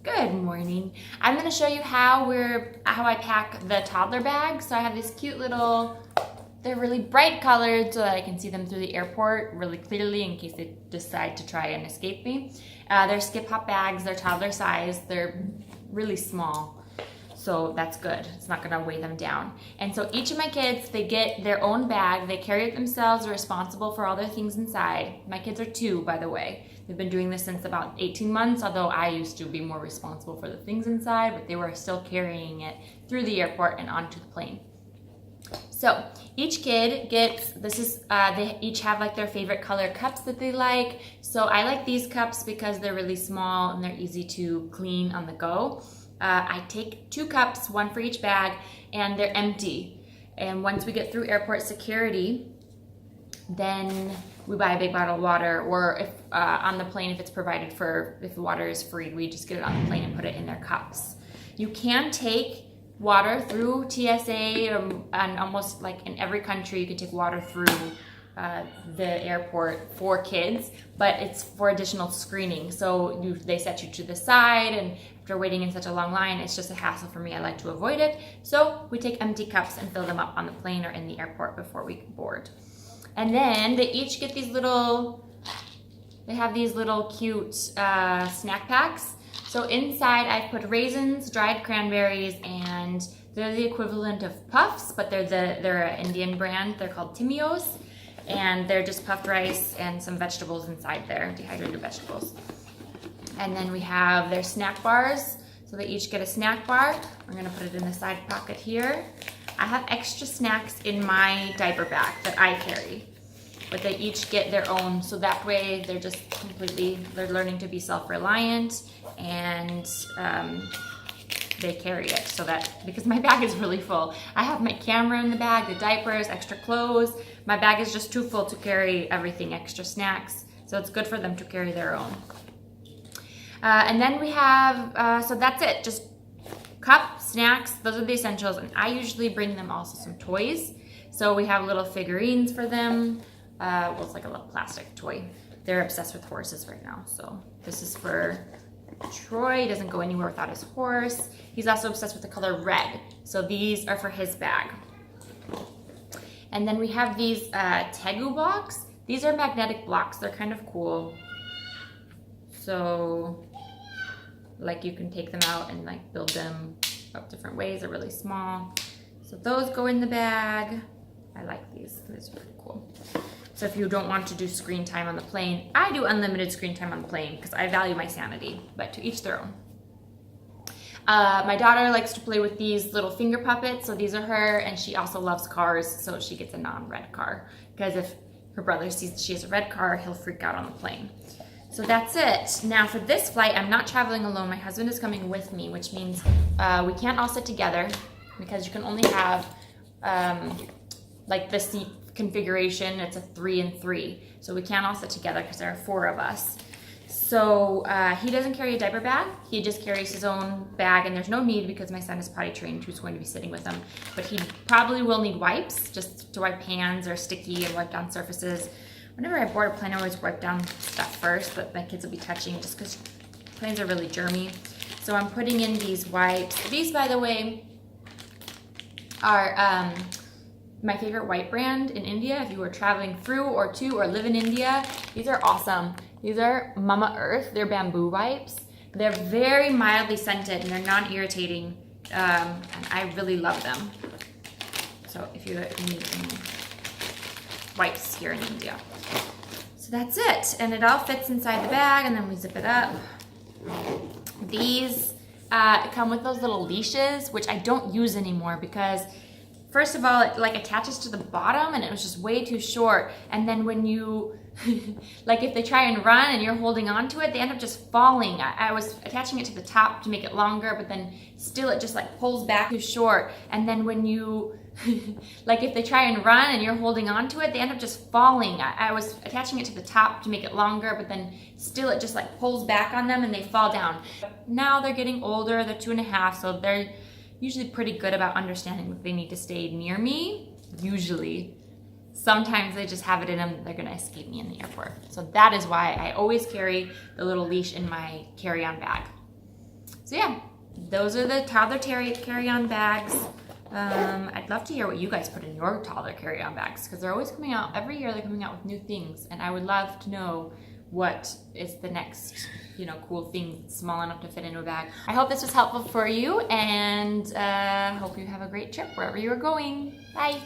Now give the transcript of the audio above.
Good morning. I'm going to show you how I pack the toddler bag. So I have these cute little, they're really bright colored so that I can see them through the airport really clearly in case they decide to try and escape me. They're skip hop bags, they're toddler size, they're really small. So that's good. It's not gonna weigh them down. And so each of my kids, they get their own bag. They carry it themselves, are responsible for all their things inside. My kids are 2, by the way. They've been doing this since about 18 months, although I used to be more responsible for the things inside, but they were still carrying it through the airport and onto the plane. So each kid gets, they each have like their favorite color cups that they like. So I like these cups because they're really small and they're easy to clean on the go. I take 2 cups, 1 for each bag, and they're empty. And once we get through airport security, then we buy a big bottle of water, or if on the plane, if it's provided if the water is free, we just get it on the plane and put it in their cups. You can take water through TSA, and almost like in every country, you can take water through the airport for kids, but it's for additional screening. So they set you to the side, and after waiting in such a long line, it's just a hassle for me. I like to avoid it. So we take empty cups and fill them up on the plane or in the airport before we board. And then they each get these they have these little cute snack packs. So inside I've put raisins, dried cranberries, and they're the equivalent of puffs, but they're an Indian brand. They're called Timios, and they're just puffed rice and some vegetables inside there, dehydrated vegetables. And then we have their snack bars. So they each get a snack bar. We're gonna put it in the side pocket here. I have extra snacks in my diaper bag that I carry, but they each get their own. So that way they're just they're learning to be self-reliant, and they carry it so that, because my bag is really full. I have my camera in the bag, the diapers, extra clothes. My bag is just too full to carry everything, extra snacks. So it's good for them to carry their own. And then we have, so that's it, just cup, snacks, those are the essentials. And I usually bring them also some toys. So we have little figurines for them. Well, it's like a little plastic toy. They're obsessed with horses right now. So this is for Troy. He doesn't go anywhere without his horse. He's also obsessed with the color red. So these are for his bag. And then we have these Tegu blocks. These are magnetic blocks. They're kind of cool. So like you can take them out and like build them up different ways. They're really small. So those go in the bag. I like these. These are pretty cool. So if you don't want to do screen time on the plane, I do unlimited screen time on the plane because I value my sanity, but to each their own. My daughter likes to play with these little finger puppets. So these are her, and she also loves cars. So she gets a non-red car, because if her brother sees that she has a red car, he'll freak out on the plane. So that's it. Now for this flight, I'm not traveling alone. My husband is coming with me, which means we can't all sit together because you can only have like the seat configuration. It's a 3 and 3. So we can't all sit together because there are 4 of us. So he doesn't carry a diaper bag. He just carries his own bag, and there's no need because my son is potty trained who's going to be sitting with him. But he probably will need wipes just to wipe hands or sticky and wipe down surfaces. Whenever I board a plane, I always wipe down stuff first, but my kids will be touching just because planes are really germy. So I'm putting in these wipes. These, by the way, are my favorite wipe brand in India. If you were traveling through or to or live in India, these are awesome. These are Mama Earth. They're bamboo wipes. They're very mildly scented and they're non-irritating, and I really love them. So if you need any wipes here in India. So that's it, and it all fits inside the bag, and then we zip it up. These come with those little leashes, which I don't use anymore because first of all, it like attaches to the bottom and it was just way too short. And then when you, like if they try and run and you're holding on to it, they end up just falling. I was attaching it to the top to make it longer, but then still it just like pulls back too short. And then when you, like if they try and run and you're holding on to it, they end up just falling. I was attaching it to the top to make it longer, but then still it just like pulls back on them and they fall down. Now they're getting older, they're 2.5, so they're usually pretty good about understanding that they need to stay near me, usually. Sometimes they just have it in them that they're gonna escape me in the airport. So that is why I always carry the little leash in my carry-on bag. So yeah, those are the toddler carry-on bags. I'd love to hear what you guys put in your toddler carry-on bags, because they're always coming out, every year they're coming out with new things, and I would love to know what is the next, cool thing small enough to fit into a bag. I hope this was helpful for you, and hope you have a great trip wherever you are going. Bye.